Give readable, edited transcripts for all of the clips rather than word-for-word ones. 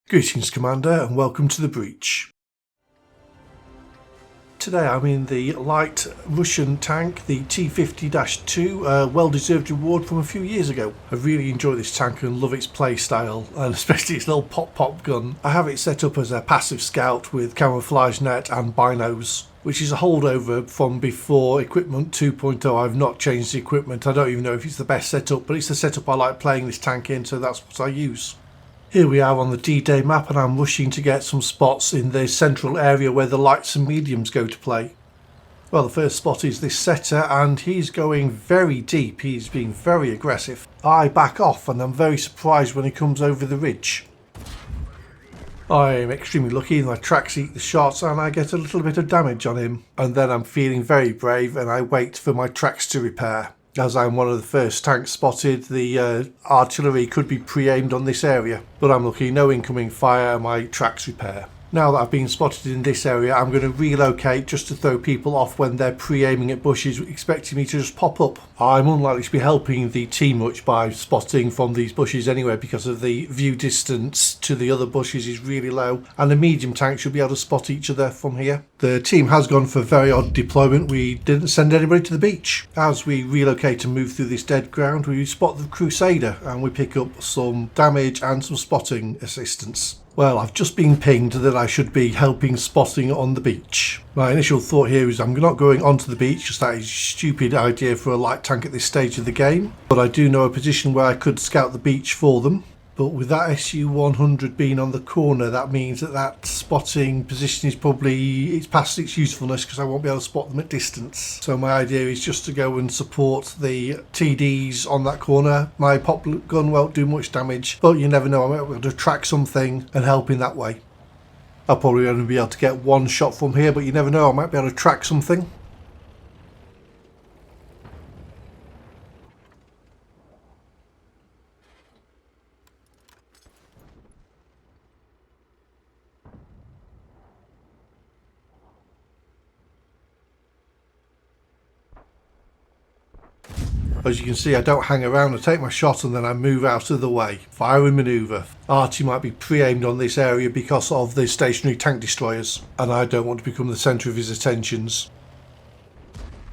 Greetings, Commander, and welcome to the breach. Today I'm in the light Russian tank, the T50-2, a well-deserved reward from a few years ago. I really enjoy this tank and love its playstyle, and especially its little pop-pop gun. I have it set up as a passive scout with camouflage net and binos, which is a holdover from before equipment 2.0. I've not changed the equipment. I don't even know if it's the best setup, but it's the setup I like playing this tank in, so that's what I use. Here we are on the D-Day map, and I'm rushing to get some spots in the central area where the lights and mediums go to play. Well, the first spot is this setter, and he's going very deep. He's being very aggressive. I back off, and I'm very surprised when he comes over the ridge. I'm extremely lucky, my tracks eat the shots and I get a little bit of damage on him. And then I'm feeling very brave and I wait for my tracks to repair. As I'm one of the first tanks spotted, the artillery could be pre-aimed on this area, but I'm lucky, no incoming fire and my tracks repair. Now that I've been spotted in this area, I'm going to relocate just to throw people off when they're pre-aiming at bushes, expecting me to just pop up. I'm unlikely to be helping the team much by spotting from these bushes anyway, because of the view distance to the other bushes is really low, and the medium tank should be able to spot each other from here. The team has gone for a very odd deployment. We didn't send anybody to the beach. As we relocate and move through this dead ground, we spot the Crusader and we pick up some damage and some spotting assistance. Well, I've just been pinged that I should be helping spotting on the beach. My initial thought here is I'm not going onto the beach, just that is a stupid idea for a light tank at this stage of the game. But I do know a position where I could scout the beach for them. But with that SU-100 being on the corner, that means that spotting position is it's past its usefulness because I won't be able to spot them at distance. So my idea is just to go and support the TDs on that corner. My pop gun won't do much damage, but you never know, I might be able to track something and help in that way. I'll probably only be able to get one shot from here, but you never know, I might be able to track something. As you can see, I don't hang around. I take my shot and then I move out of the way. Fire and manoeuvre. Arty might be pre-aimed on this area because of the stationary tank destroyers, and I don't want to become the centre of his attentions.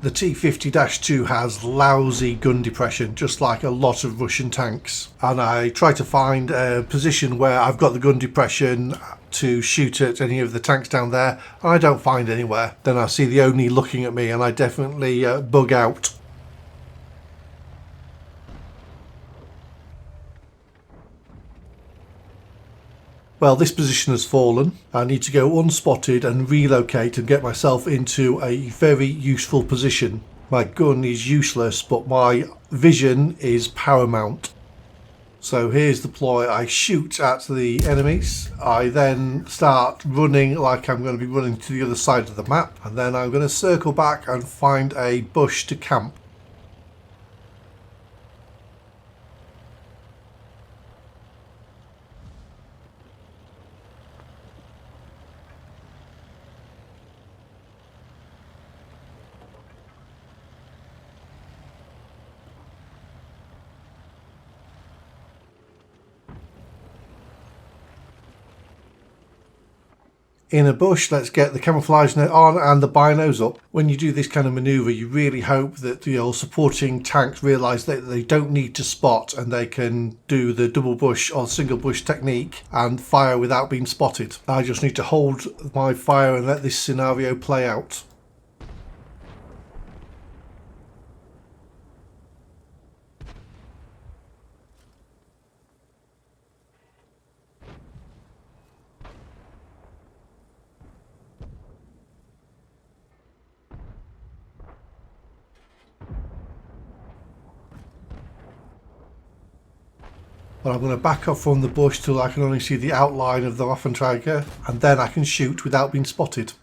The T50-2 has lousy gun depression, just like a lot of Russian tanks. And I try to find a position where I've got the gun depression to shoot at any of the tanks down there, and I don't find anywhere. Then I see the Oni looking at me and I definitely bug out. Well, this position has fallen. I need to go unspotted and relocate and get myself into a very useful position. My gun is useless, but my vision is paramount. So here's the ploy. I shoot at the enemies. I then start running like I'm going to be running to the other side of the map. And then I'm going to circle back and find a bush to camp. In a bush, let's get the camouflage net on and the binos up. When you do this kind of manoeuvre, you really hope that your supporting tanks realise that they don't need to spot and they can do the double bush or single bush technique and fire without being spotted. I just need to hold my fire and let this scenario play out. Well, I'm going to back off from the bush till I can only see the outline of the Waffenträger, and then I can shoot without being spotted.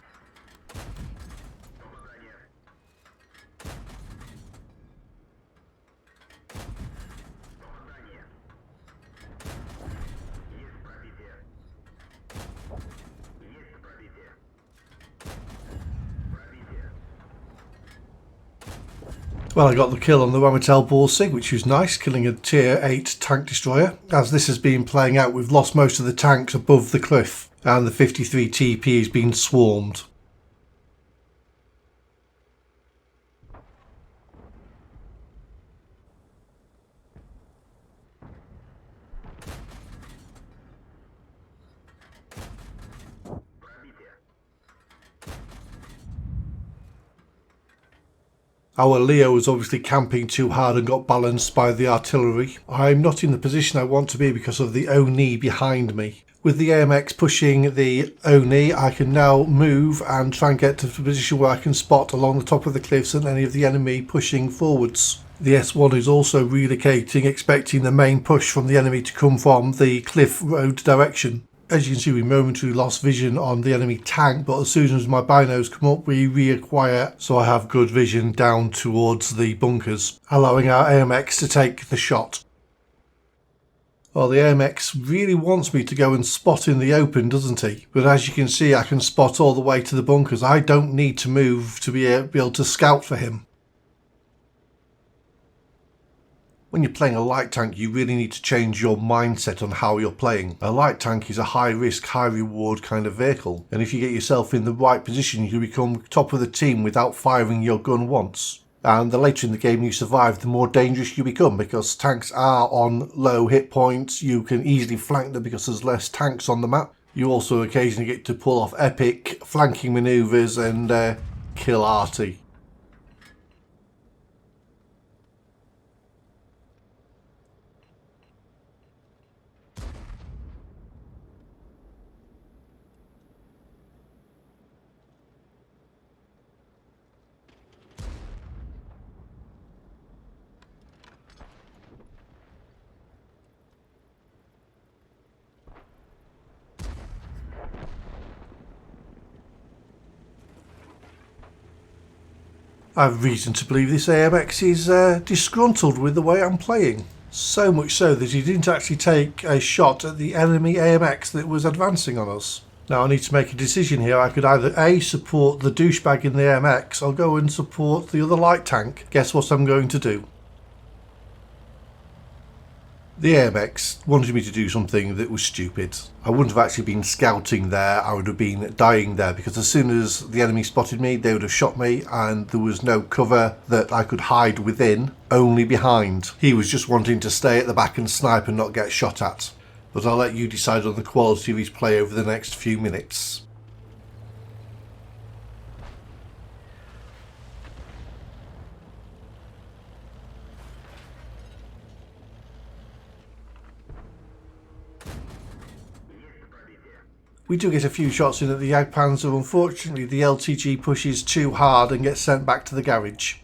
Well, I got the kill on the Ramatel Borsig, which was nice, killing a tier 8 tank destroyer. As this has been playing out, we've lost most of the tanks above the cliff, and the 53 TP has been swarmed. Our Leo was obviously camping too hard and got balanced by the artillery. I'm not in the position I want to be because of the Oni behind me. With the AMX pushing the Oni, I can now move and try and get to the position where I can spot along the top of the cliffs and any of the enemy pushing forwards. The S1 is also relocating, expecting the main push from the enemy to come from the cliff road direction. As you can see, we momentarily lost vision on the enemy tank, but as soon as my binos come up, we reacquire, so I have good vision down towards the bunkers, allowing our AMX to take the shot. Well, the AMX really wants me to go and spot in the open, doesn't he? But as you can see, I can spot all the way to the bunkers. I don't need to move to be able to scout for him. When you're playing a light tank, you really need to change your mindset on how you're playing. A light tank is a high risk, high reward kind of vehicle. And if you get yourself in the right position, you become top of the team without firing your gun once. And the later in the game you survive, the more dangerous you become, because tanks are on low hit points. You can easily flank them because there's less tanks on the map. You also occasionally get to pull off epic flanking manoeuvres and kill arty. I have reason to believe this AMX is disgruntled with the way I'm playing. So much so that he didn't actually take a shot at the enemy AMX that was advancing on us. Now I need to make a decision here. I could either A, support the douchebag in the AMX, or go and support the other light tank. Guess what I'm going to do? The AMX wanted me to do something that was stupid. I wouldn't have actually been scouting there, I would have been dying there, because as soon as the enemy spotted me, they would have shot me, and there was no cover that I could hide within, only behind. He was just wanting to stay at the back and snipe and not get shot at. But I'll let you decide on the quality of his play over the next few minutes. We do get a few shots in at the Jagdpanzer. Unfortunately, the LTG pushes too hard and gets sent back to the garage.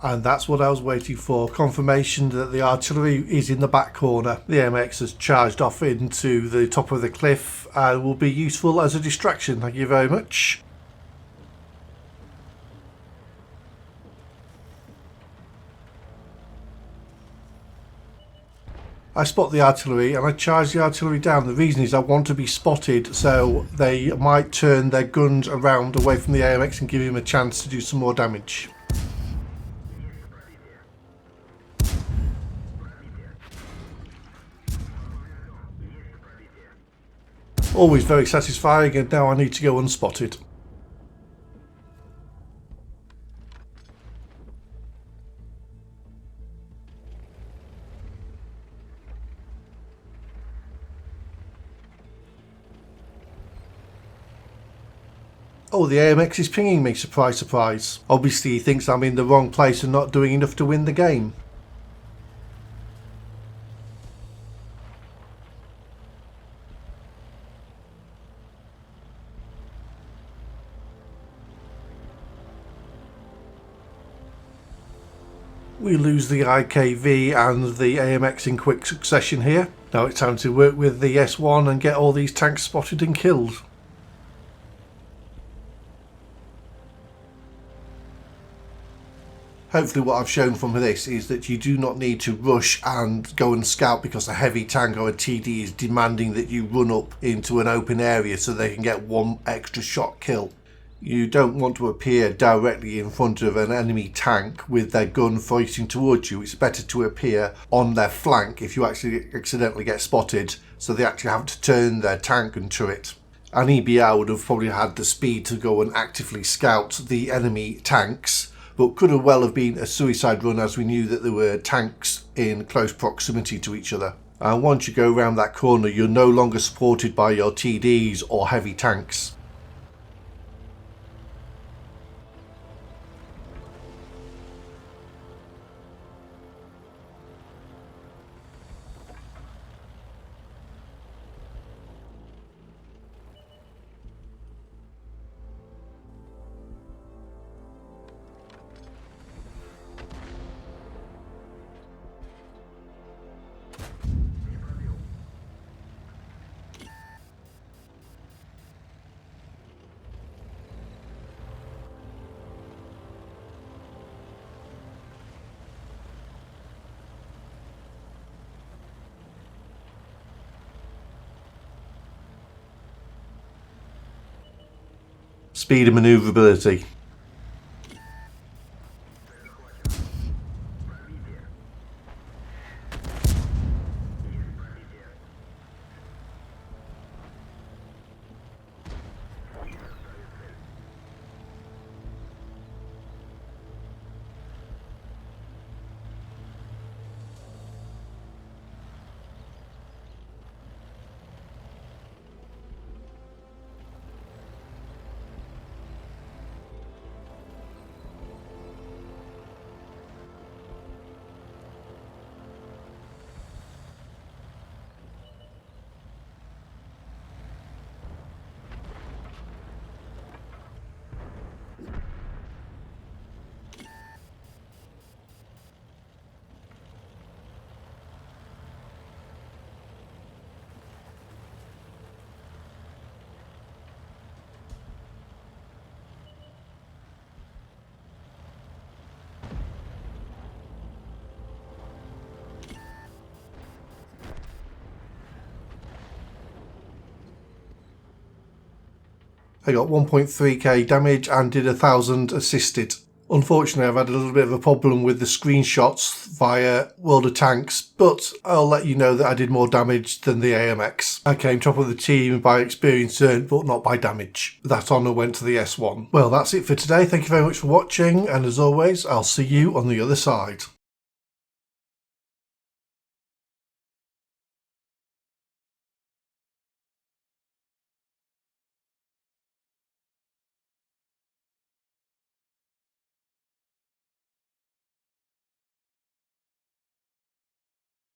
And that's what I was waiting for, confirmation that the artillery is in the back corner. The MX has charged off into the top of the cliff and will be useful as a distraction. Thank you very much. I spot the artillery and I charge the artillery down. The reason is I want to be spotted, so they might turn their guns around away from the AMX and give him a chance to do some more damage. Always very satisfying, and now I need to go unspotted. Oh, the AMX is pinging me, surprise, surprise. Obviously he thinks I'm in the wrong place and not doing enough to win the game. We lose the IKV and the AMX in quick succession here. Now it's time to work with the S1 and get all these tanks spotted and killed. Hopefully what I've shown from this is that you do not need to rush and go and scout because a heavy tank or a TD is demanding that you run up into an open area so they can get one extra shot kill. You don't want to appear directly in front of an enemy tank with their gun fighting towards you. It's better to appear on their flank if you actually accidentally get spotted, so they actually have to turn their tank and turret. An EBR would have probably had the speed to go and actively scout the enemy tanks, but could have well have been a suicide run as we knew that there were tanks in close proximity to each other. And once you go around that corner, you're no longer supported by your TDs or heavy tanks. Speed and manoeuvrability. I got 1.3k damage and did 1000 assisted. Unfortunately, I've had a little bit of a problem with the screenshots via World of Tanks, but I'll let you know that I did more damage than the AMX. I came top of the team by experience earned, but not by damage. That honour went to the S1. Well, that's it for today. Thank you very much for watching, and as always, I'll see you on the other side.